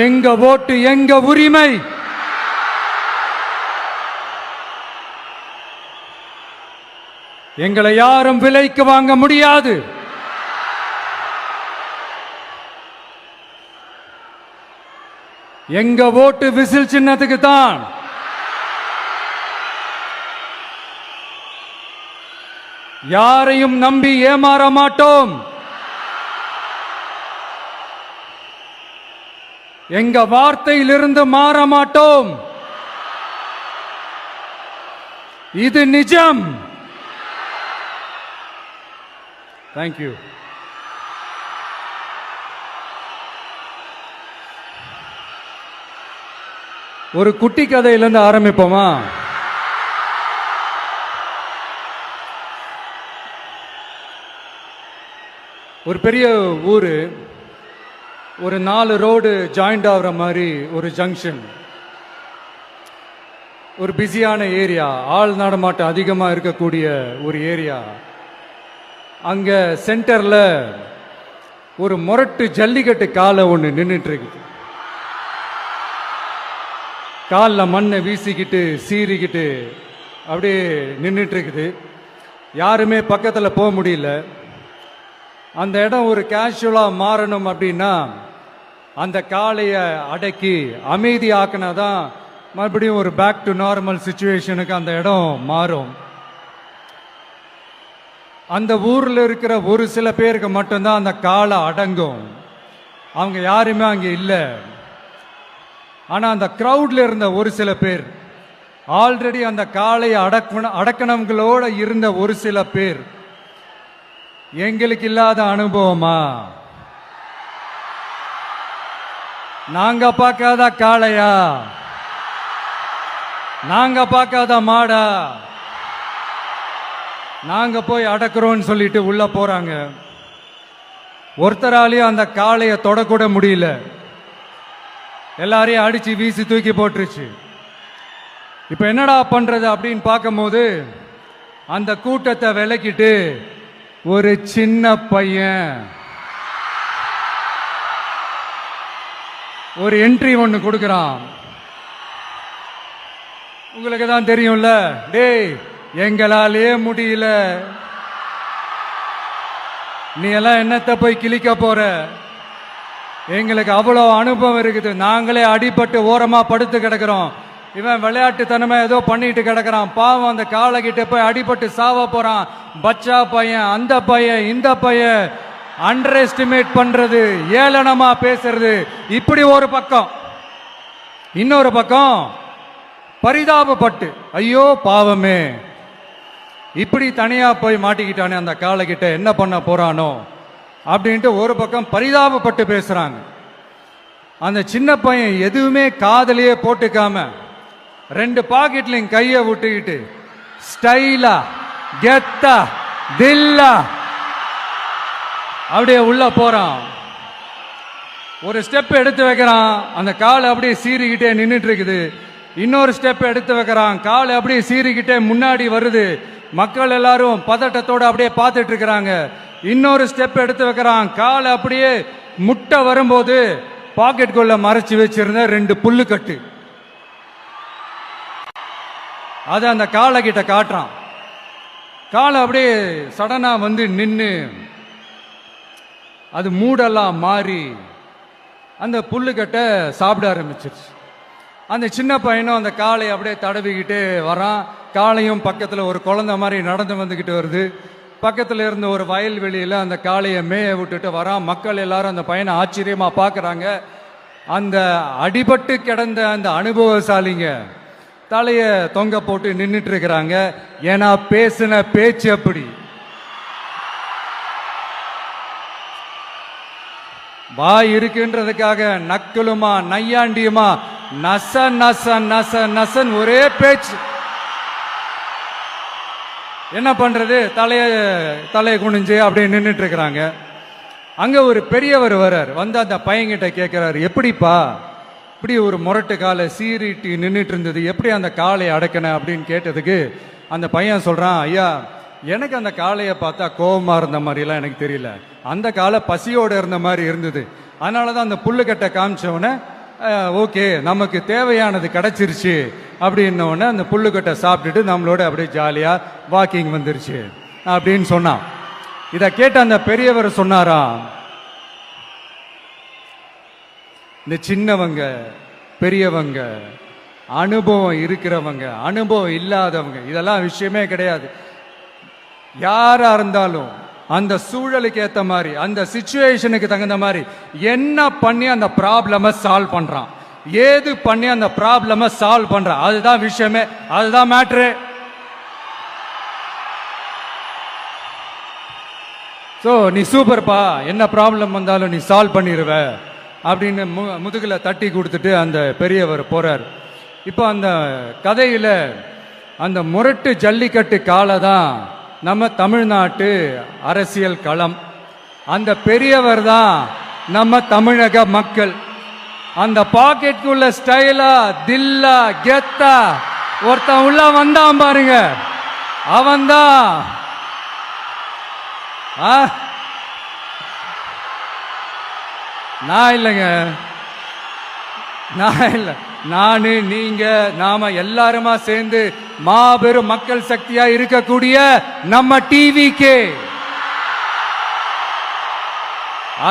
எங்க ஓட்டு எங்க உரிமை. எங்களை யாரும் விலைக்கு வாங்க முடியாது. எங்க ஓட்டு விசில் சின்னத்துக்கு தான். யாரையும் நம்பி ஏமாற மாட்டோம். எங்க வார்த்தையிலிருந்து மாற மாட்டோம். இது நிஜம். தேங்க்யூ. ஒரு குட்டி கதையிலிருந்து ஆரம்பிப்போமா? ஒரு பெரிய ஊரு, ஒரு 4 ரோடு ஜாயிண்ட் ஆகிற மாதிரி ஒரு ஜங்ஷன், ஒரு பிஸியான ஏரியா, ஆள் நடமாட்டம் அதிகமாக இருக்கக்கூடிய ஒரு ஏரியா. அங்க சென்டர்ல ஒரு முரட்டு ஜல்லிக்கட்டு காலை ஒன்று நின்றுட்டு இருக்குது. காலில் மண்ணை வீசிக்கிட்டு சீறிக்கிட்டு அப்படியே நின்றுட்டு இருக்குது. யாருமே பக்கத்தில் போக முடியல. அந்த இடம் ஒரு கேஷுவலாக மாறணும் அப்படின்னா அந்த காளையை அடக்கி அமைதி ஆக்கினாதான் மறுபடியும் ஒரு பேக் டு நார்மல் சுச்சுவேஷனுக்கு அந்த இடம் மாறும். அந்த ஊரில் இருக்கிற ஒரு சில பேருக்கு மட்டும்தான் அந்த காளை அடங்கும். அவங்க யாருமே அங்கே இல்லை. ஆனால் அந்த க்ரௌட்ல இருந்த ஒரு சில பேர், ஆல்ரெடி அந்த காளையை அடக்கணங்களோட இருந்த ஒரு சில பேர், எங்களுக்கு இல்லாத அனுபவமா? நாங்க பார்க்காத காளையா? நாங்க பார்க்காத மாடா? நாங்க போய் அடக்குறோம்னு சொல்லிட்டு உள்ள போறாங்க. ஒருத்தராலையும் அந்த காளையை தொடக்கூட முடியல. எல்லாரையும் அடிச்சு வீசி தூக்கி போட்டுருச்சு. இப்ப என்னடா பண்றது அப்படின்னு பார்க்கும்போது அந்த கூட்டத்தை விலக்கிட்டு ஒரு சின்ன பையன் ஒரு என்ட்ரி ஒன்று கொடுக்கிறான். உங்களுக்கு தான் தெரியும்ல, டேய் எங்களாலே முடியல, நீ எல்லாம் என்னத்தை போய் கிழிக்க போற? எங்களுக்கு அவ்வளோ அனுபவம் இருக்குது, நாங்களே அடிபட்டு ஓரமா படுத்து கிடக்கிறோம். இவன் விளையாட்டுத்தனமா ஏதோ பண்ணிட்டு கிடக்கிறான், பாவம் அந்த காலை கிட்ட போய் அடிபட்டு சாவ போறான். பச்சா பையன், அந்த பையன், இந்த பையன், அண்டர் எஸ்டிமேட் பண்றது, ஏளனமா பேசுறது, இப்படி ஒரு பக்கம். இன்னொரு பக்கம் பரிதாபப்பட்டு, ஐயோ பாவமே, இப்படி தனியா போய் மாட்டிக்கிட்டானே அந்த காலை கிட்ட, என்ன பண்ண போறானோ அப்படின்ட்டு ஒரு பக்கம் பரிதாபப்பட்டு பேசுறாங்க. அந்த சின்ன பையன் எதுவுமே காதலியே போட்டுக்காம 2 பாக்கெட்லையும் கையை விட்டுக்கிட்டு ஸ்டைலா கெத்தா தில்லா அப்படியே உள்ள போறான். ஒரு ஸ்டெப் எடுத்து வைக்கிறான், அந்த காலை அப்படியே சீறிக்கிட்டே நின்றுட்டு இருக்குது. இன்னொரு ஸ்டெப் எடுத்து வைக்கிறான், காலை அப்படியே சீறிக்கிட்டே முன்னாடி வருது. மக்கள் எல்லாரும் பதட்டத்தோட அப்படியே பார்த்துட்டு இருக்கிறாங்க. இன்னொரு ஸ்டெப் எடுத்து வைக்கிறான், காலை அப்படியே முட்டை வரும்போது பாக்கெட்டுக்குள்ள மறைச்சு வச்சிருந்த 2 புல்லுக்கட்டு அதை அந்த காலை கிட்ட காட்டுறான். காலை அப்படியே சடனா வந்து நின்று அது மூடெல்லாம் மாறி அந்த புல்லுக்கட்டை சாப்பிட ஆரம்பிச்சிருச்சு. அந்த சின்ன பையனும் அந்த காளையை அப்படியே தடவிக்கிட்டே வரான். காளையும் பக்கத்தில் ஒரு குழந்தை மாதிரி நடந்து வந்துக்கிட்டு வருது. பக்கத்தில் இருந்த ஒரு வயல்வெளியில் அந்த காளையை மேய விட்டுட்டு வரான். மக்கள் எல்லாரும் அந்த பையனை ஆச்சரியமா பார்க்குறாங்க. அந்த அடிபட்டு கிடந்த அந்த அனுபவசாலிங்க தலைய தொங்க போட்டு நின்றுட்டு இருக்கிறாங்க. ஏன்னா பேசின பேச்சு அப்படி. வாய் இருக்குன்றதுக்காக நக்கலுமா நையாண்டியுமா நச நச நச நசன் ஒரே பேச்சு. என்ன பண்றது, தலையை குனிஞ்சு அப்படியே நின்றுட்டு இருக்கிறாங்க. அங்க ஒரு பெரியவர் வர்றார். வந்து அந்த பையன்கிட்ட கேட்கிறாரு, எப்படிப்பா இப்படி ஒரு முரட்டு காலை சீறிட்டு நின்றுட்டு இருந்தது, எப்படி அந்த காளையை அடக்கின அப்படின்னு கேட்டதுக்கு அந்த பையன் சொல்றான், ஐயா எனக்கு அந்த காளையை பார்த்தா கோபமா இருந்த மாதிரிலாம் எனக்கு தெரியல, அந்த காலை பசியோடு இருந்த மாதிரி இருந்தது. அதனால தான் அந்த புல்லுக்கட்டை காமிச்சவனை ஓகே நமக்கு தேவையானது கிடைச்சிருச்சு அப்படின்னோடனே அந்த புல்லுக்கட்டை சாப்பிட்டுட்டு நம்மளோட அப்படியே ஜாலியாக வாக்கிங் வந்துருச்சு அப்படின்னு சொன்னான். இதை கேட்ட அந்த பெரியவர் சொன்னாராம், இந்த சின்னவங்க பெரியவங்க அனுபவம் இருக்கிறவங்க அனுபவம் இல்லாதவங்க இதெல்லாம் விஷயமே கிடையாது. யாரா இருந்தாலும் அந்த சூழலுக்கு ஏற்ற மாதிரி அந்த சிச்சுவேஷனுக்கு தகுந்த மாதிரி என்ன பண்ணி அந்த ப்ராப்ளமை சால்வ் பண்றான், ஏது பண்ணி அந்த ப்ராப்ளமை சால்வ் பண்றான், அதுதான் விஷயமே, அதுதான் மேட்ரு. ஸோ நீ சூப்பர்ப்பா, என்ன ப்ராப்ளம் வந்தாலும் நீ சால்வ் பண்ணிடுவ அப்படின்னு முதுகில் தட்டி கொடுத்துட்டு அந்த பெரியவர் போறார். இப்போ அந்த கதையில் அந்த முரட்டு ஜல்லிக்கட்டு காலை தான் நம்ம தமிழ்நாட்டு அரசியல் களம். அந்த பெரியவர் தான் நம்ம தமிழக மக்கள். அந்த பாக்கெட்டுக்குள்ள ஸ்டைலா தில்லா கெத்தா ஒருத்தன் உள்ள வந்தான் பாருங்க, அவன்தான் நான் இல்லைங்க, நான் இல்லை, நானு நீங்க நாம எல்லாருமா சேர்ந்து மாபெரும் மக்கள் சக்தியா இருக்கக்கூடிய நம்ம டிவிக்கு,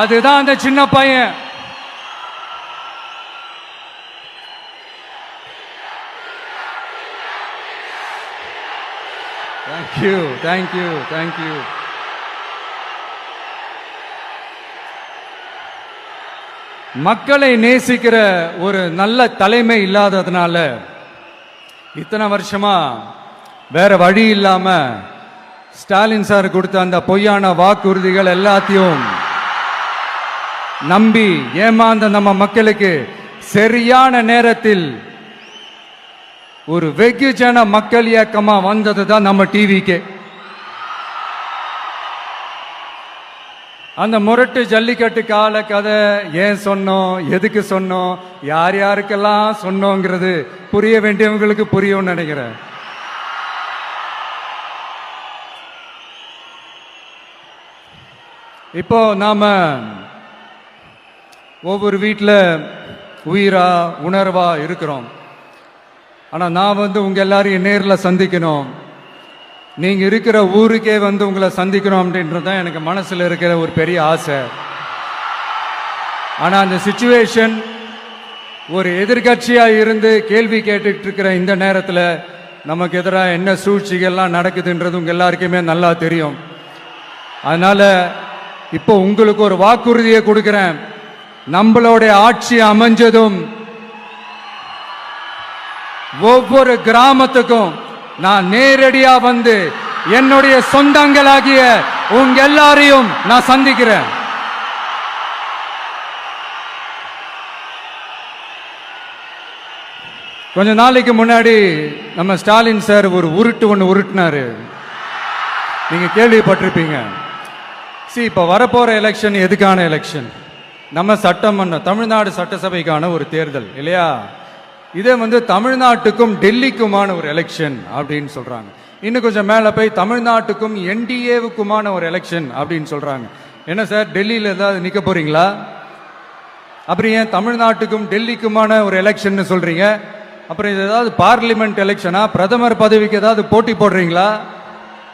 அதுதான் அந்த சின்ன பையன். Thank you thank you thank you. மக்களை நேசிக்கிற ஒரு நல்ல தலைமை இல்லாததுனால இத்தனை வருஷமா வேற வழி இல்லாம ஸ்டாலின் சார் கொடுத்த அந்த பொய்யான வாக்குறுதிகள் எல்லாத்தையும் நம்பி ஏமாந்த நம்ம மக்களுக்கு சரியான நேரத்தில் ஒரு வெகுஜன மக்கள் இயக்கமா வந்தது தான் நம்ம டிவிக்கு. அந்த முரட்டு ஜல்லிக்கட்டு கால கதை ஏன் சொன்னோம், எதுக்கு சொன்னோம், யார் யாருக்கெல்லாம் சொன்னோங்கிறது புரிய வேண்டியவங்களுக்கு புரியும்னு நினைக்கிறேன். இப்போ நாம ஒவ்வொரு வீட்டில் உயிரா உணர்வா இருக்கிறோம். ஆனால் நான் உங்க எல்லாரையும் நேரில் சந்திக்கணும், நீங்க இருக்கிற ஊருக்கே உங்களை சந்திக்கணும் அப்படின்றது தான் எனக்கு மனசுல இருக்கிற ஒரு பெரிய ஆசை. ஆனா அந்த சிச்சுவேஷன் ஒரு எதிர்கட்சியா இருந்து கேள்வி கேட்டுட்டு இருக்கிற இந்த நேரத்தில் நமக்கு எதிராக என்ன சூழ்ச்சிகள்லாம் நடக்குதுன்றது உங்க எல்லாருக்குமே நல்லா தெரியும். அதனால இப்போ உங்களுக்கு ஒரு வாக்குறுதியை கொடுக்கிறேன், நம்மளுடைய ஆட்சி அமைஞ்சதும் ஒவ்வொரு கிராமத்துக்கும் நான் நேரடியா என்னுடைய சொந்தங்களாகிய உங்க எல்லாரையும் நான் சந்திக்கிறேன். கொஞ்ச நாளைக்கு முன்னாடி நம்ம ஸ்டாலின் சார் ஒரு உருட்டு ஒன்று உருட்டினாரு, நீங்க கேள்விப்பட்டிருப்பீங்க. இப்ப வரப்போற எலெக்ஷன் எதுக்கான எலெக்ஷன்? நம்ம சட்டமன்ற தமிழ்நாடு சட்டசபைக்கான ஒரு தேர்தல் இல்லையா? இதே தமிழ்நாட்டுக்கும் டெல்லிக்குமான ஒரு எலெக்ஷன் அப்படின்னு சொல்றாங்க. இன்னும் கொஞ்சம் மேல போய் தமிழ்நாட்டுக்கும் என்டிஏவுக்குமான ஒரு எலெக்ஷன் அப்படின்னு சொல்றாங்க. என்ன சார், டெல்லியில ஏதாவது நிக்க போறீங்களா? அப்புறம் ஏன் தமிழ்நாட்டுக்கும் டெல்லிக்குமான ஒரு எலெக்ஷன் சொல்றீங்க? அப்புறம் இது ஏதாவது பார்லிமெண்ட் எலெக்ஷனா, பிரதமர் பதவிக்கு ஏதாவது போட்டி போடுறீங்களா?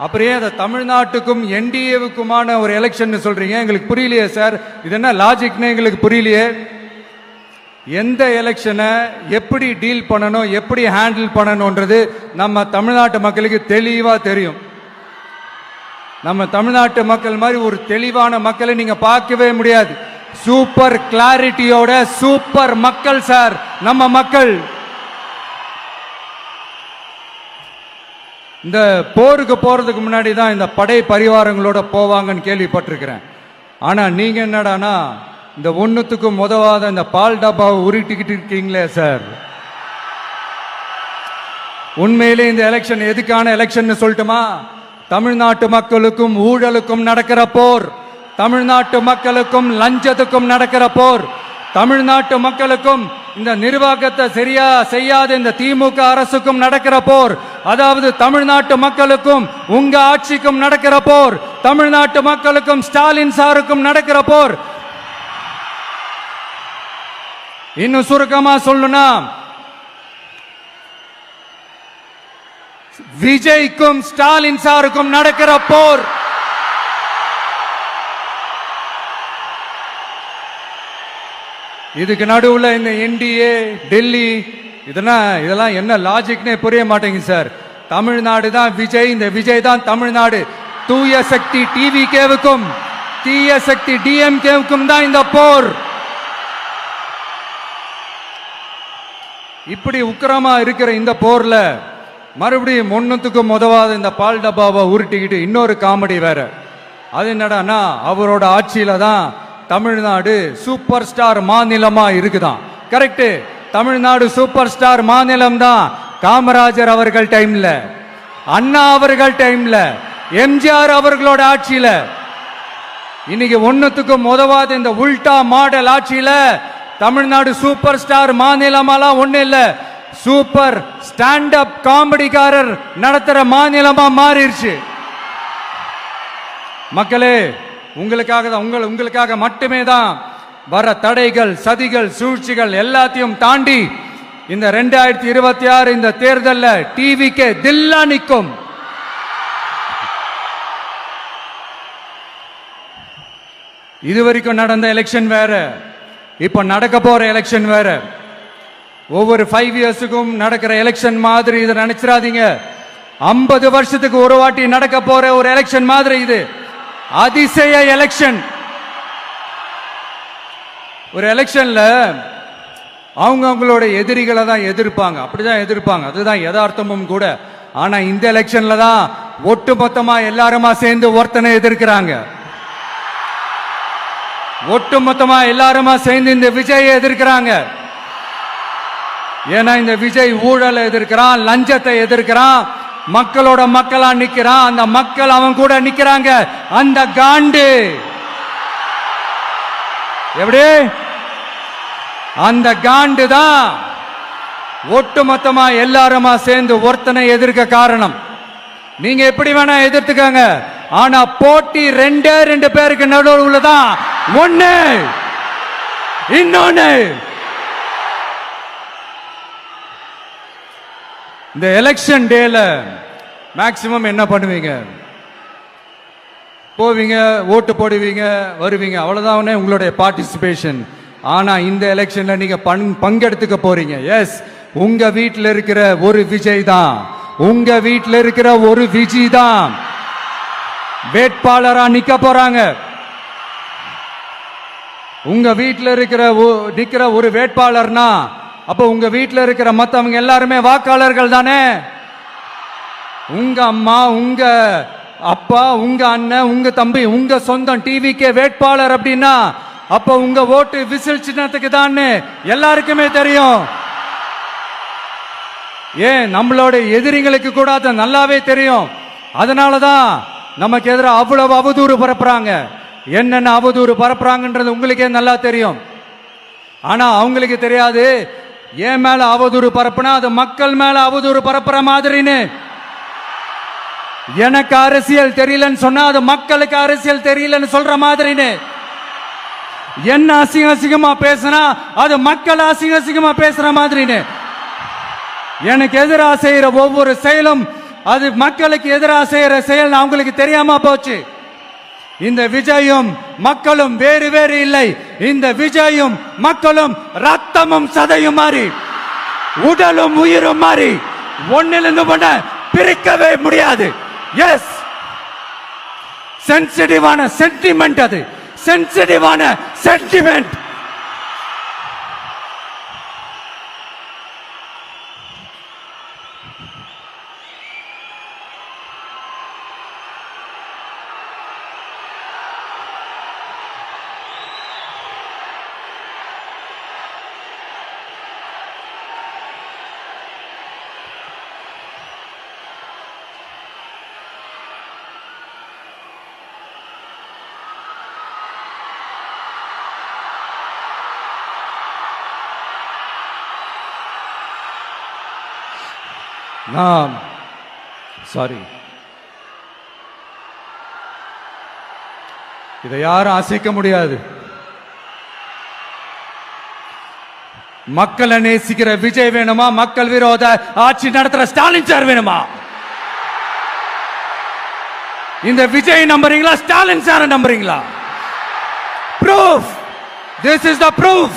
அப்புறம் ஏன் தமிழ்நாட்டுக்கும் என்டிஏவுக்குமான ஒரு எலெக்ஷன் சொல்றீங்க? எங்களுக்கு புரியலையே சார், இது என்ன லாஜிக்னு எங்களுக்கு புரியலையே. எந்த எலெக்ஷனை எப்படி டீல் பண்ணணும், எப்படி ஹேண்டில் பண்ணணும்ன்றது நம்ம தமிழ்நாட்டு மக்களுக்கு தெளிவா தெரியும். நம்ம தமிழ்நாட்டு மக்கள் மாதிரி ஒரு தெளிவான மக்களை நீங்க பார்க்கவே முடியாது. சூப்பர் கிளாரிட்டியோட சூப்பர் மக்கள் சார் நம்ம மக்கள். இந்த போருக்கு போறதுக்கு முன்னாடி தான் இந்த படை பரிவாரங்களோட போவாங்கன்னு கேள்விப்பட்டிருக்கிறேன். ஆனா நீங்க என்னடானா இந்த ஒண்ணுத்துக்கும் உதவாத இந்த பால் டப்பாவை உருட்டிக்கிட்டு இருக்கீங்களே சார். உண்மையிலே இந்த எலெக்ஷன் எதுக்கான எலெக்ஷன் சொல்லட்டுமா? தமிழ்நாட்டு மக்களுக்கும் ஊழலுக்கும் நடக்கிற போர், தமிழ்நாட்டு மக்களுக்கும் லஞ்சத்துக்கும் நடக்கிற போர், தமிழ்நாட்டு மக்களுக்கும் இந்த நிர்வாகத்தை சரியா செய்யாத இந்த திமுக அரசுக்கும் நடக்கிற போர், அதாவது தமிழ்நாட்டு மக்களுக்கும் உங்க ஆட்சிக்கும் நடக்கிற போர், தமிழ்நாட்டு மக்களுக்கும் ஸ்டாலின் சாருக்கும் நடக்கிற போர். இன்னும் சுருக்கமா சொல்லணும்னா விஜய்க்கும் ஸ்டாலின் சாருக்கும் நடக்கிற போர் இதுக்கு நடுவுல இந்த என்டிஏ டெல்லி இதெல்லாம் என்ன லாஜிக்னே புரிய மாட்டேங்குது சார். தமிழ்நாடு தான் விஜய், இந்த விஜய் தான் தமிழ்நாடு. தூய சக்தி டிவிகேவுக்கும் தீய சக்தி டிஎம்கேவுக்கும் தான் இந்த போர். இப்படி உக்கிரமா இருக்கிற இந்த போர்ல மறுபடியும் ஒண்ணுத்துக்கும் உதவாத இந்த பால் டப்பாவை உருட்டிக்கிட்டு இன்னொரு காமெடி வேற. அது என்னடான்னா அவரோட ஆட்சியில தான் தமிழ்நாடு சூப்பர் ஸ்டார் மாநிலமா இருக்குதான். கரெக்ட், தமிழ்நாடு சூப்பர் ஸ்டார் மாநிலம் தான். காமராஜர் அவர்கள் டைம்ல, அண்ணா அவர்கள் டைம்ல, எம்ஜிஆர் அவர்களோட ஆட்சியில. இன்னைக்கு ஒண்ணுத்துக்கும் உதவாத இந்த உல்டா மாடல் ஆட்சியில தமிழ்நாடு சூப்பர் ஸ்டார் மாநிலமாலாம் ஒண்ணு இல்ல, சூப்பர் ஸ்டாண்ட் அப் காமெடிக்காரர் நடத்துற மாநிலமா மாறிடுச்சு. மக்களே, உங்களுக்காக மட்டுமே தான் வர தடைகள், சதிகள், சூழ்ச்சிகள் எல்லாத்தையும் தாண்டி இந்த 2026 இந்த தேர்தல்ல டிவிக்கு தில்லா நிற்கும். இதுவரைக்கும் நடந்த எலெக்ஷன் வேற, இப்ப நடக்க போற எலெக்ஷன் வேற. ஒவ்வொரு 5 இயர்ஸுக்கும் நடக்கிற எலெக்ஷன் மாதிரி இதை நினைச்சிடாதீங்க. 50 வருஷத்துக்கு ஒரு வாட்டி நடக்க போற ஒரு எலெக்ஷன் மாதிரி இது. அதிசய எலெக்ஷன். ஒரு எலெக்ஷன்ல அவங்களோட எதிரிகளை தான் எதிர்ப்பாங்க, அப்படிதான் எதிர்ப்பாங்க, அதுதான் யதார்த்தமும் கூட. ஆனா இந்த எலெக்ஷன்ல தான் ஒட்டுமொத்தமா எல்லாருமா சேர்ந்து ஒருத்தனை எதிர்க்கிறாங்க. ஒட்டுமொத்தமா எல்லாருமா சேர்ந்து இந்த விஜயை எதிர்க்கிறாங்க. ஏன்னா இந்த விஜய் ஊழலை எதிர்க்கிறான், லஞ்சத்தை எதிர்க்கிறான், மக்களோட மக்களா நிக்கிறான். அந்த மக்கள் அவன் கூட நிக்கிறாங்க. அந்த காண்டு எப்படி அந்த காண்டு தான் ஒட்டுமொத்தமா எல்லாருமா சேர்ந்து ஒருத்தனை எதிர்க்க காரணம். நீங்க எப்படி வேணா எதிர்த்துக்காங்க, ஆனா போட்டி ரெண்டு பேருக்கு நடுவுல தான். ஒண்ணு இன்னொன்னு. இந்த எலெக்ஷன் டேல மேக்சிமம் என்ன பண்ணுவீங்க? போவீங்க, ஓட்டு போடுவீங்க, வருவீங்க, அவ்வளவுதான் உங்களுடைய பார்ட்டிசிபேஷன். ஆனா இந்த எலெக்ஷன்ல நீங்க பங்கெடுத்துக்க போறீங்க. எஸ், உங்க வீட்டில் இருக்கிற ஒரு விஜய் தான், உங்க வீட்டில் இருக்கிற ஒரு விஜய் தான் வேட்பாளரா நிக்க போறாங்க. உங்க வீட்டில் நிக்கிற ஒரு வேட்பாளர்னா அப்ப உங்க வீட்டில் இருக்கிற மத்தவங்க எல்லாருமே வாக்காளர்கள் தானே. உங்க அம்மா, உங்க அப்பா, உங்க அண்ணன், உங்க தம்பி, உங்க சொந்தம் டிவிக்கே வேட்பாளர் அப்படின்னா அப்ப உங்க ஓட்டு விசில் சின்னத்துக்கு தான் எல்லாருக்குமே தெரியும். ஏன், நம்மளோட எதிரிகளுக்கு கூட அது நல்லாவே தெரியும். அதனாலதான் நமக்கு எதிராக அவ்வளவு அவதூறு பரப்புறாங்க. என்னென்ன அவதூறு பரப்புறாங்கன்றது உங்களுக்கே நல்லா தெரியும். ஆனா அவங்களுக்கு தெரியாது, ஏன் மேல அவதூறு பரப்புனா அது மக்கள் மேல அவதூறு பரப்புற மாதிரின்னு. எனக்கு அரசியல் தெரியலன்னு சொன்னா அது மக்களுக்கு அரசியல் தெரியலன்னு சொல்ற மாதிரின்னு. என்ன அசிங்கமா பேசினா அது மக்கள் அசிங்கமா பேசுற மாதிரின்னு. எனக்கு எதிராக செய்யற ஒவ்வொரு செயலும் அது மக்களுக்கு எதிராக செய்யற செயல் அவங்களுக்கு தெரியாம போச்சு. இந்த விஜயும் மக்களும் வேறு வேறு இல்லை. இந்த விஜயும் மக்களும் ரத்தமும் சதையும் மாறி, உடலும் உயிரும் மாறி, ஒன்னிலிருந்து ஒண்ண பிரிக்கவே முடியாது. எஸ், சென்சிட்டிவான சென்டிமெண்ட், அது சென்சிட்டிவான சென்டிமெண்ட். சாரி, இதை யாரும் அசைக்க முடியாது. மக்களை நேசிக்கிற விஜய் வேணுமா, மக்கள் விரோத ஆட்சி நடத்துற ஸ்டாலின் சார் வேணுமா? இந்த விஜய் நம்புறீங்களா, ஸ்டாலின் சார் நம்புறீங்களா? proof, this is the proof.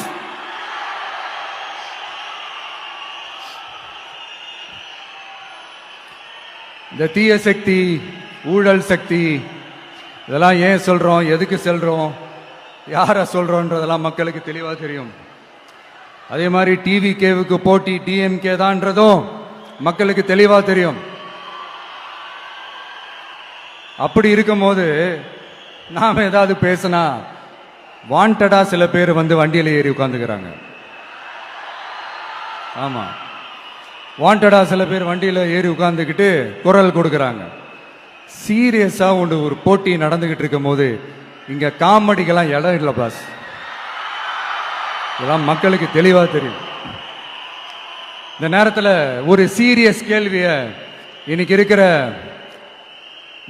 இந்த தீய சக்தி, ஊழல் சக்தி, இதெல்லாம் ஏன் சொல்றோம், எதுக்கு சொல்றோம், யார சொல்றோன்றதெல்லாம் மக்களுக்கு தெளிவா தெரியும். அதே மாதிரி டிவி கேவுக்கு போட்டி டிஎம்கே தான்றதும் மக்களுக்கு தெளிவா தெரியும். அப்படி இருக்கும்போது நாம ஏதாவது பேசினா வாண்டடா சில பேர் வந்து வண்டியில ஏறி உட்கார்ந்துக்கிறாங்க. ஆமா, வாண்டடா சில பேர் வண்டியில ஏறி உட்கார்ந்துக்கிட்டு குரல் கொடுக்கறாங்க. சீரியஸா ஒரு போட்டி நடந்துகிட்டு இருக்கும் போது இங்க காமெடிக்கெல்லாம் இடம் இல்லை பாஸ். இதெல்லாம் மக்களுக்கு தெளிவா தெரியும். இந்த நேரத்தில் ஒரு சீரியஸ் கேள்விய இன்னைக்கு இருக்கிற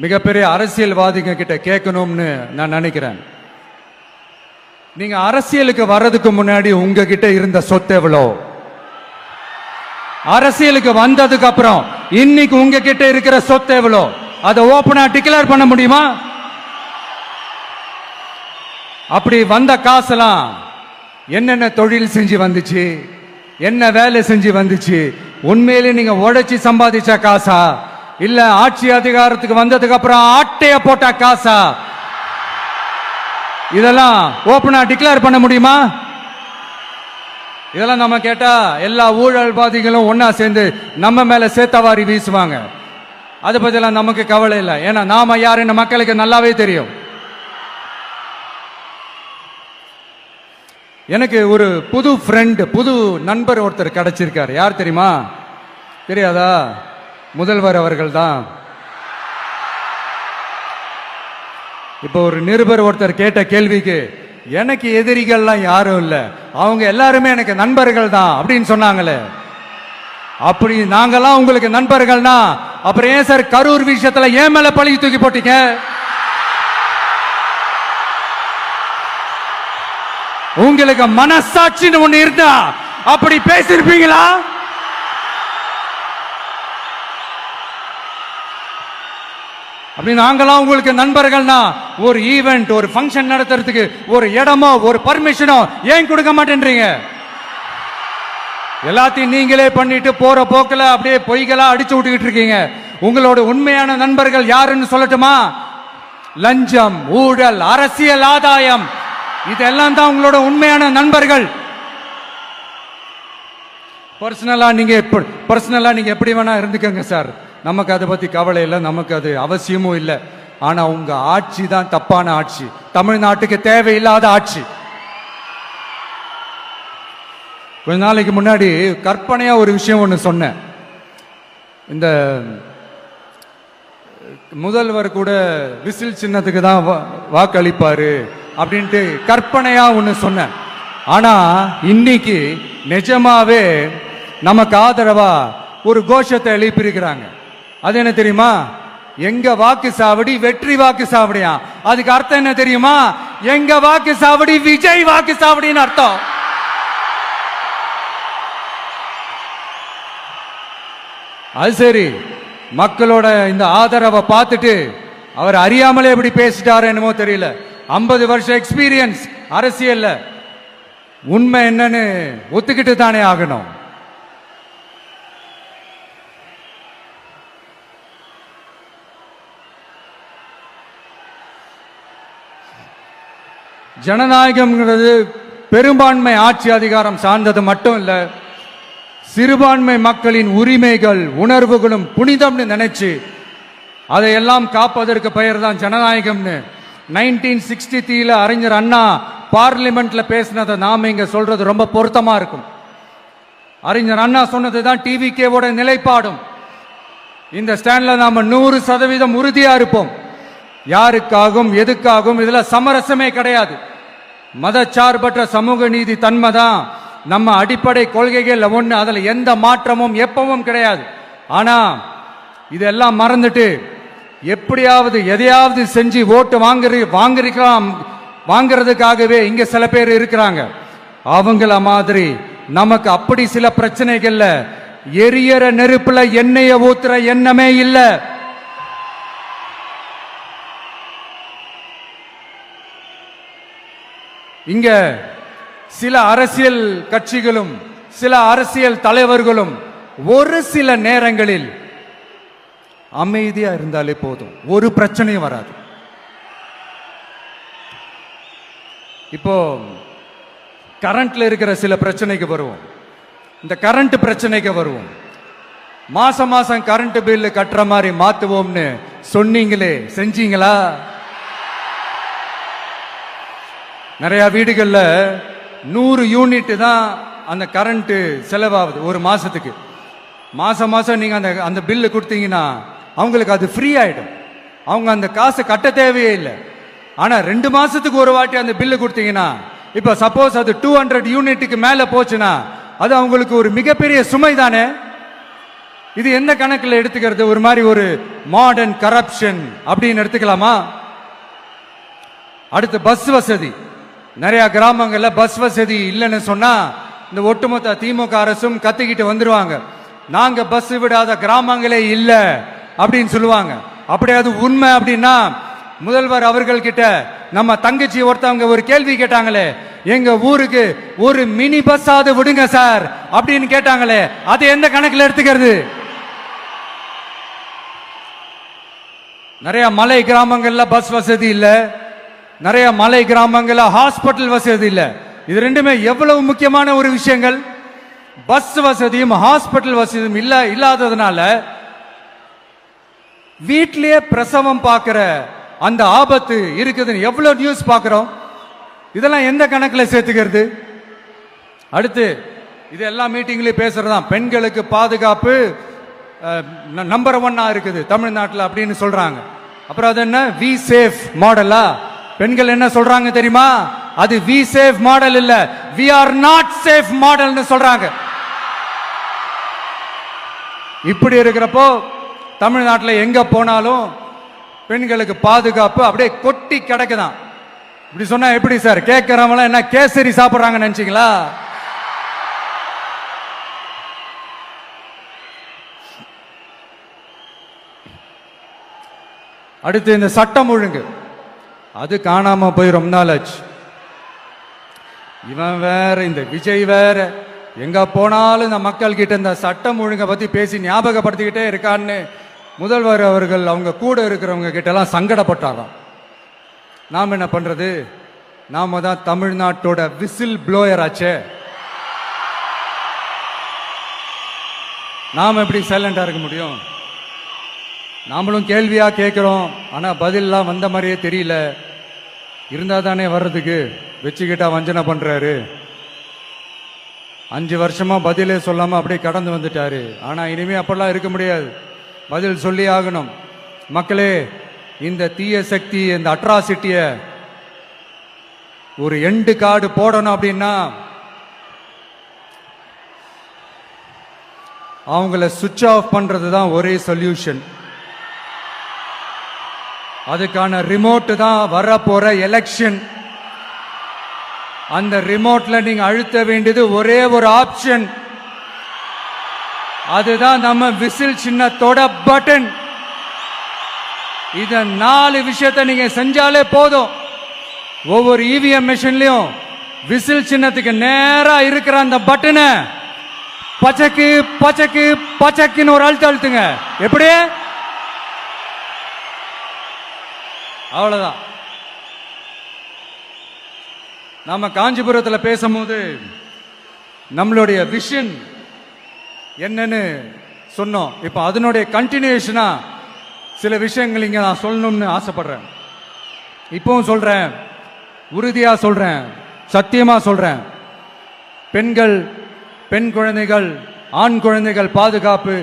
மிகப்பெரிய அரசியல்வாதிங்க கிட்ட கேட்கணும்னு நான் நினைக்கிறேன். நீங்க அரசியலுக்கு வர்றதுக்கு முன்னாடி உங்ககிட்ட இருந்த சொத்து எவ்வளோ? அரசியலுக்கு வந்ததுக்கு அப்புறம் இன்னைக்கு உங்ககிட்ட இருக்கிற சொத்து எவ்வளோ? அதை ஓபனா டிக்ளேர் பண்ண முடியுமா? அப்படி வந்த காசெல்லாம் என்னென்ன தொழில் செஞ்சு வந்துச்சு, என்ன வேலை செஞ்சு வந்துச்சு, உண்மையிலே நீங்க உழைச்சி சம்பாதிச்ச காசா, இல்ல ஆட்சி அதிகாரத்துக்கு வந்ததுக்கு அப்புறம் ஆட்டைய போட்ட காசா? இதெல்லாம் ஓபனா டிக்ளேர் பண்ண முடியுமா? இதெல்லாம் நம்ம கேட்டா எல்லா ஊழல்வாதிகளும் ஒன்னா சேர்ந்து நம்ம மேல சேத்தவாரி வீசுவாங்க. அதை பத்திலாம் நமக்கு கவலை இல்லை. ஏன்னா நாம யாருன்னு மக்களுக்கு நல்லாவே தெரியும். எனக்கு ஒரு புது ஃப்ரெண்ட், புது நண்பர் ஒருத்தர் கிடைச்சிருக்காரு. யார் தெரியுமா? தெரியாதா? முதல்வர் அவர்கள் தான். இப்போ ஒரு நிருபர் ஒருத்தர் கேட்ட கேள்விக்கு எனக்கு எதிரிகள்லாம் யாரும் இல்லை, அவங்க எல்லாருமே எனக்கு நண்பர்கள் தான் அப்படின்னு சொன்னாங்களே. அப்படி நாங்கெல்லாம் உங்களுக்கு நண்பர்கள்னா அப்புறம் ஏன் சார் கரூர் விஷயத்துல ஏன் மேல பழி தூக்கி போட்டீங்க? உங்களுக்கு மனசாட்சின்னு ஒண்ணு இருந்தா அப்படி பேசிருப்பீங்களா? அப்படி நாங்களாம் உங்களுக்கு நண்பர்கள்னா ஒரு ஈவென்ட், ஒரு ஃபங்க்ஷன் நடத்துறதுக்கு ஒரு இடமோ ஒரு பர்மிஷனோ ஏன் கொடுக்க மாட்டேன்றீங்க? எல்லாத்தையும் நீங்களே பண்ணிட்டு போற போக்கில் அப்படியே பொய்களா அடிச்சு விட்டுக்கிட்டு இருக்கீங்க. உங்களோட உண்மையான நண்பர்கள் யாருன்னு சொல்லட்டுமா? லஞ்சம், ஊழல், அரசியல் ஆதாயம், இதெல்லாம் தான் உங்களோட உண்மையான நண்பர்கள். பர்சனலா நீங்க எப்படி வேணா இருந்துக்கங்க சார், நமக்கு அதை பத்தி கவலை இல்லை, நமக்கு அது அவசியமும் இல்லை. ஆனா உங்க ஆட்சி தான் தப்பான ஆட்சி, தமிழ்நாட்டுக்கு தேவையில்லாத ஆட்சி. கொஞ்ச நாளைக்கு முன்னாடி கற்பனையா ஒரு விஷயம் ஒன்று சொன்னேன். இந்த முதல்வர் கூட விசில் சின்னத்துக்கு தான் வாக்களிப்பாரு அப்படின்ட்டு கற்பனையா ஒன்று சொன்னேன். ஆனா இன்னைக்கு நிஜமாவே நமக்கு ஆதரவா ஒரு கோஷத்தை எழுப்பியிருக்கிறாங்க. அது என்ன தெரியுமா? எங்க வாக்கு சாவடி வெற்றி வாக்கு சாவடியா. அதுக்கு அர்த்தம் என்ன தெரியுமா? எங்க வாக்கு சாவடி விஜய் வாக்கு சாவடின்னு அர்த்தம். அது சரி, மக்களோட இந்த ஆதரவை பார்த்துட்டு அவர் அறியாமலே எப்படி பேசிட்டாரு என்னமோ தெரியல. 50 வருஷம் எக்ஸ்பீரியன்ஸ் அரசியல்ல, உண்மை என்னன்னு ஒத்துக்கிட்டு தானே ஆகணும். ஜனநாயகம்ங்கிறது பெரும்பான்மை ஆட்சி அதிகாரம் சார்ந்தது மட்டும் இல்ல, சிறுபான்மை மக்களின் உரிமைகள் உணர்வுகளும் புனிதம்னு நினைச்சு அதையெல்லாம் காப்பதற்கு பெயர் தான் ஜனநாயகம்னு 1963 அறிஞர் அண்ணா பார்லிமெண்ட்ல பேசினதை நாம இங்க சொல்றது ரொம்ப பொருத்தமா இருக்கும். அறிஞர் அண்ணா சொன்னதுதான் டிவிகேவோட நிலைப்பாடும். இந்த ஸ்டாண்ட்ல நாம 100% உறுதியா இருப்போம். யாருக்காகவும் எதுக்காகவும் இதுல சமரசமே கிடையாது. மதச்சார்பற்ற சமூக நீதி தன்மை தான் நம்ம அடிப்படை கொள்கைகள் ஒண்ணு, அதுல எந்த மாற்றமும் எப்பவும் கிடையாது. ஆனா இதெல்லாம் மறந்துட்டு எப்படியாவது எதையாவது செஞ்சு ஓட்டு வாங்குறதுக்காகவே இங்க சில பேர் இருக்கிறாங்க. அவங்கள மாதிரி நமக்கு அப்படி சில பிரச்சனைகள்ல எரியற நெருப்புல எண்ணெய ஊத்துற எண்ணமே இல்ல. இங்க சில அரசியல் கட்சிகளும் சில அரசியல் தலைவர்களும் ஒரு சில நேரங்களில் அமைதியா இருந்தாலே போதும், ஒரு பிரச்சனையும் வராது. இப்போ கரண்ட்ல இருக்கிற சில பிரச்சனைக்கு வருவோம். இந்த கரண்ட் பிரச்சனைக்கு வருவோம். மாசம் மாசம் கரண்ட் பில் கட்டுற மாதிரி மாத்துவோம்னு சொன்னீங்களே, செஞ்சீங்களா? நிறைய வீடுகள்ல 100 யூனிட் தான் அந்த கரண்ட் செலவாகுது ஒரு மாசத்துக்கு. மாசம் மாசம் நீங்க அந்த பில்லு கொடுத்தீங்கன்னா அவங்களுக்கு அது ஃப்ரீ ஆயிடும். அவங்க அந்த காசு கட்ட தேவையே இல்லை. ஆனா 2 மாசத்துக்கு ஒரு வாட்டி அந்த பில்லு கொடுத்தீங்கன்னா, இப்ப சப்போஸ் அது 200 யூனிட்டுக்கு மேல போச்சுன்னா அது அவங்களுக்கு ஒரு மிகப்பெரிய சுமை தானே. இது எந்த கணக்கில் எடுத்துக்கிறது? ஒரு மாதிரி ஒரு மாடர்ன் கரப்ஷன் அப்படின்னு எடுத்துக்கலாமா? அடுத்து பஸ் வசதி. நிறைய கிராமங்கள்ல பஸ் வசதி இல்லைன்னு சொன்னா இந்த ஒட்டுமொத்த திமுக அரசும் கத்திக்கிட்டு வந்துருவாங்க. நாங்க பஸ் விடாத கிராமங்களே இல்ல அப்படின்னு சொல்லுவாங்க. அப்படியே அது உண்மை அப்படின்னா முதல்வர் அவர்கள் கிட்ட நம்ம தங்கச்சி ஒருத்தவங்க ஒரு கேள்வி கேட்டாங்களே, எங்க ஊருக்கு ஒரு மினி பஸ் ஆவது விடுங்க சார் அப்படின்னு கேட்டாங்களே, அது எந்த கணக்கில் எடுத்துக்கிறது? நிறைய மலை கிராமங்கள்ல பஸ் வசதி இல்ல, நிறைய மலை கிராமங்கள்ல ஹாஸ்பிட்டல் வசதி இல்ல. இது ரெண்டுமே எவ்வளவு முக்கியமான ஒரு விஷயங்கள். பஸ் வசதியும் ஹாஸ்பிட்டல் வசதியும் இல்லாததுனால வீட்டிலேயே பிரசவம் பார்க்கிற அந்த ஆபத்து இருக்குதுன்னு எவ்வளவு நியூஸ் பார்க்கிறோம். இதெல்லாம் எந்த கணக்கில் சேர்த்துக்கிறது? அடுத்து இது எல்லா மீட்டிங்லயும் பேசுறதுதான், பெண்களுக்கு பாதுகாப்பு நம்பர் 1 இருக்குது தமிழ்நாட்டில் அப்படின்னு சொல்றாங்க. அப்புறம் அது என்ன, வி சேஃப் மாடலா? பெண்கள் என்ன சொல்றாங்க தெரியுமா? அது வி சேஃப் மாடல் இல்ல, வி ஆர் நாட் சேஃப் மாடல்னு சொல்றாங்க. இப்படி இருக்கிறப்போ தமிழ்நாட்டில் எங்க போனாலும் பெண்களுக்கு பாதுகாப்பு அப்படியே கொட்டி கிடக்குதான். இப்படி சொன்னா எப்படி சார்? கேட்கிறவங்க என்ன கேசரி சாப்பிடுறாங்க நினைச்சீங்களா? அடுத்து இந்த சட்டம் ஒழுங்கு, அது காணாம போய் ரொம்ப நாள் ஆச்சு. இவன் வேற, இந்த விஜய் வேற, எங்க போனாலும் இந்த மக்கள் கிட்ட இந்த சட்டம் ஒழுங்கை பத்தி பேசி ஞாபகப்படுத்திக்கிட்டே இருக்கான்னு முதல்வர் அவர்கள் அவங்க கூட இருக்கிறவங்க கிட்ட எல்லாம் சங்கடப்பட்டாராம். நாம் என்ன பண்றது? நாம தான் தமிழ்நாட்டோட விசில் ப்ளோயர் ஆச்சே. நாம எப்படி சைலண்டா இருக்க முடியும்? நாமளும் கேள்வியா கேட்கிறோம், ஆனா பதிலாம் வந்த மாதிரியே தெரியல. இருந்தா தானே வர்றதுக்கு, வச்சுக்கிட்டா வஞ்சனை பண்றாரு. 5 வருஷமா பதிலே சொல்லாம அப்படியே கடந்து வந்துட்டாரு. ஆனா இனிமே அப்படிலாம் இருக்க முடியாது, பதில் சொல்லி ஆகணும். மக்களே, இந்த தீய சக்தி, இந்த அட்ராசிட்டிய ஒரு எண்டு கார்டு போடணும் அப்படின்னா அவங்கள சுவிட்ச் ஆஃப் பண்றது தான் ஒரே சொல்யூஷன். அதுக்கான ரிமோட் தான் வரப்போற எலெக்ஷன். அந்த ரிமோட்ல நீங்க அழுத்த வேண்டியது ஒரே ஒரு ஆப்ஷன், அதுதான் நம்ம விசில் சின்னத்தோட பட்டன். இத 4 விஷயத்தை நீங்க செஞ்சாலே போதும். ஒவ்வொரு இவிஎம் மெஷின்லயும் விசில் சின்னத்துக்கு நேரா இருக்கிற அந்த பட்டனை பச்சக்கு பச்சக்கு பச்சக்குன்னு ஒரு அழுத்துங்க. எப்படி? அவ்வளவுதான். நாம காஞ்சிபுரத்தில் பேசும்போது நம்மளுடைய விஷன் என்னன்னு சொன்னோம். இப்ப அதனுடைய கண்டினியூஷனா சில விஷயங்கள் இங்க நான் சொல்லணும்னு ஆசைப்படுறேன். இப்பவும் சொல்றேன், உறுதியா சொல்றேன், சத்தியமா சொல்றேன். பெண்கள், பெண் குழந்தைகள், ஆண் குழந்தைகள் பாதுகாப்பு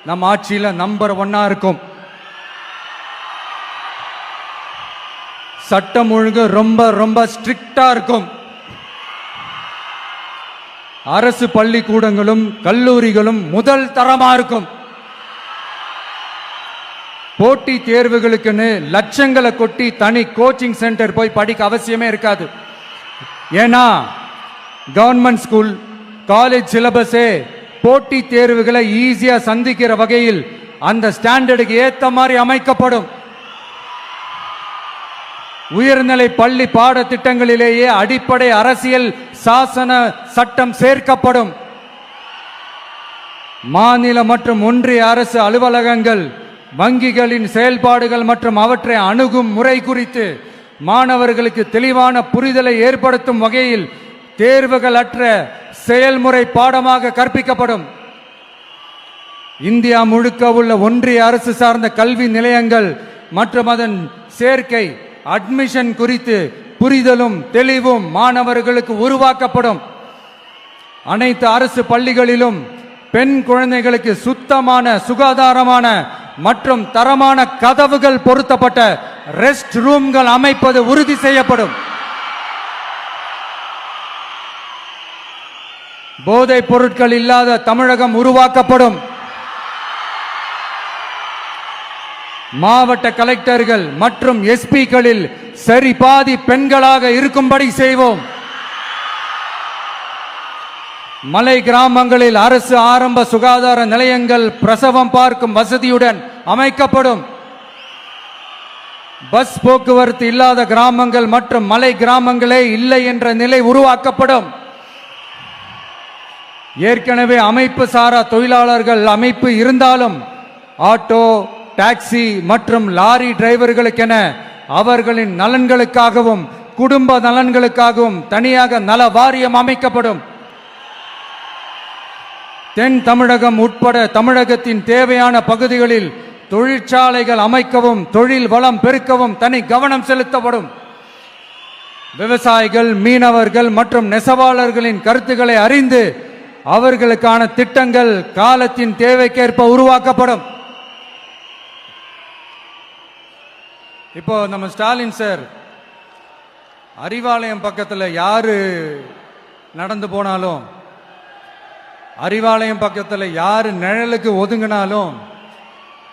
நம்ம ஆட்சியில நம்பர் 1 இருக்கும். சட்டம் ஒழுங்கு ரொம்ப ரொம்ப ஸ்ட்ரிக்டா இருக்கும். அரசு பள்ளிக்கூடங்களும் கல்லூரிகளும் முதல் தரமா இருக்கும். போட்டி தேர்வுகளுக்குன்னு லட்சங்களை கொட்டி தனி கோச்சிங் சென்டர் போய் படிக்க அவசியமே இருக்காது. ஏன்னா கவர்மெண்ட் ஸ்கூல், காலேஜ் சிலபஸே போட்டி தேர்வுகளை ஈஸியா சந்திக்கிற வகையில் அந்த ஸ்டாண்டர்டுக்கு ஏத்த மாதிரி அமைக்கப்படும். உயர்நிலை பள்ளி பாடத்திட்டங்களிலேயே அடிப்படை அரசியல் சாசன சட்டம் சேர்க்கப்படும். மாநில மற்றும் ஒன்றிய அரசு அலுவலகங்கள், வங்கிகளின் செயல்பாடுகள் மற்றும் அவற்றை அணுகும் முறை குறித்து மாணவர்களுக்கு தெளிவான புரிதலை ஏற்படுத்தும் வகையில் தேர்வுகள் அற்ற செயல்முறை பாடமாக கற்பிக்கப்படும். இந்தியா முழுக்க உள்ள ஒன்றிய அரசு சார்ந்த கல்வி நிலையங்கள் மற்றும் அதன் சேர்க்கை அட்மிஷன் குறித்து புரிதலும் தெளிவும் மாணவர்களுக்கு உருவாக்கப்படும். அனைத்து அரசு பள்ளிகளிலும் பெண் குழந்தைகளுக்கு சுத்தமான, சுகாதாரமான மற்றும் தரமான கதவுகள் பொருத்தப்பட்ட ரெஸ்ட் ரூம்கள் அமைப்பது உறுதி செய்யப்படும். போதைப் பொருட்கள் இல்லாத தமிழகம் உருவாக்கப்படும். மாவட்ட கலெக்டர்கள் மற்றும் எஸ்பிக்களில் சரி பாதி பெண்களாக இருக்கும்படி செய்வோம். மலை கிராமங்களில் அரசு ஆரம்ப சுகாதார நிலையங்கள் பிரசவம் பார்க்கும் வசதியுடன் அமைக்கப்படும். பஸ் போக்குவரத்து இல்லாத கிராமங்கள் மற்றும் மலை கிராமங்களே இல்லை என்ற நிலை உருவாக்கப்படும். ஏற்கனவே அமைப்பு சாரா தொழிலாளர்கள் அமைப்பு இருந்தாலும் ஆட்டோ, டாக்ஸி மற்றும் லாரி டிரைவர்களுக்கென அவர்களின் நலன்களுக்காகவும் குடும்ப நலன்களுக்காகவும் தனியாக நல வாரியம் அமைக்கப்படும். தென் தமிழகம் உட்பட தமிழகத்தின் தேவையான பகுதிகளில் தொழிற்சாலைகள் அமைக்கவும் தொழில் வளம் பெருக்கவும் தனி கவனம் செலுத்தப்படும். விவசாயிகள், மீனவர்கள் மற்றும் நெசவாளர்களின் கருத்துக்களை அறிந்து அவர்களுக்கான திட்டங்கள் காலத்தின் தேவைக்கேற்ப உருவாக்கப்படும். இப்போ நம்ம ஸ்டாலின் சார் அறிவாலயம் பக்கத்தில் யாரு நடந்து போனாலும், அறிவாலயம் பக்கத்தில் யாரு நிழலுக்கு ஒதுங்கினாலும்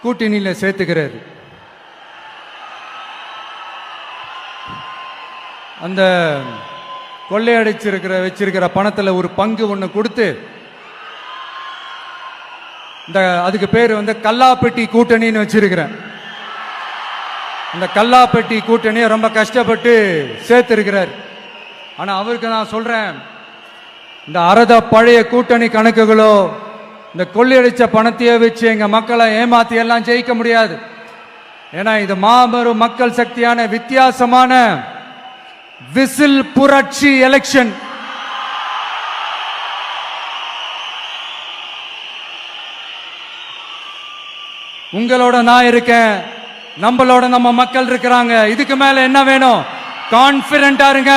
கூட்டணியில் சேர்த்துக்கிறாரு. அந்த கொள்ளையடிச்சிருக்கிற வச்சிருக்கிற பணத்தில் ஒரு பங்கு ஒன்று கொடுத்து அதுக்கு பேர் கல்லாப்பெட்டி கூட்டணின்னு வச்சிருக்கிறேன். இந்த கல்லாப்பெட்டி கூட்டணியை ரொம்ப கஷ்டப்பட்டு சேர்த்திருக்கிறார். ஆனா அவருக்கு நான் சொல்றேன், இந்த அறத பழைய கூட்டணி கணக்குகளோ இந்த கொள்ளையடிச்ச பணத்தையே வச்சு எங்க மக்களை ஏமாத்தி எல்லாம் ஜெயிக்க முடியாது. ஏன்னா இது மாபெரும் மக்கள் சக்தியான வித்தியாசமான விசில் புரட்சி எலெக்ஷன். உங்களோட நான் இருக்கேன், நம்மளோட நம்ம மக்கள் இருக்கிறாங்க. இதுக்கு மேல என்ன வேணும்? கான்பிடென்டா இருங்க,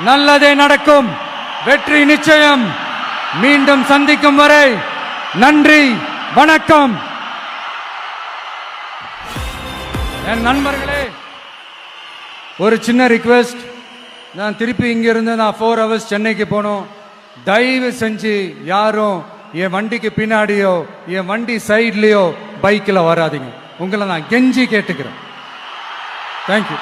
நல்லதே நடக்கும், வெற்றி நிச்சயம். மீண்டும் சந்திக்கும் வரை நன்றி, வணக்கம். என் நண்பர்களே, ஒரு சின்ன ரிக்வெஸ்ட். நான் திருப்பி இங்கிருந்து 4 hours சென்னைக்கு போகணும். தயவு செஞ்சு யாரும் என் வண்டிக்கு பின்னாடியோ என் வண்டி சைட்லயோ பைக்கில் வராதிங்க. உங்களை நான் கெஞ்சி கேட்டுக்கிறேன். தேங்க்யூ.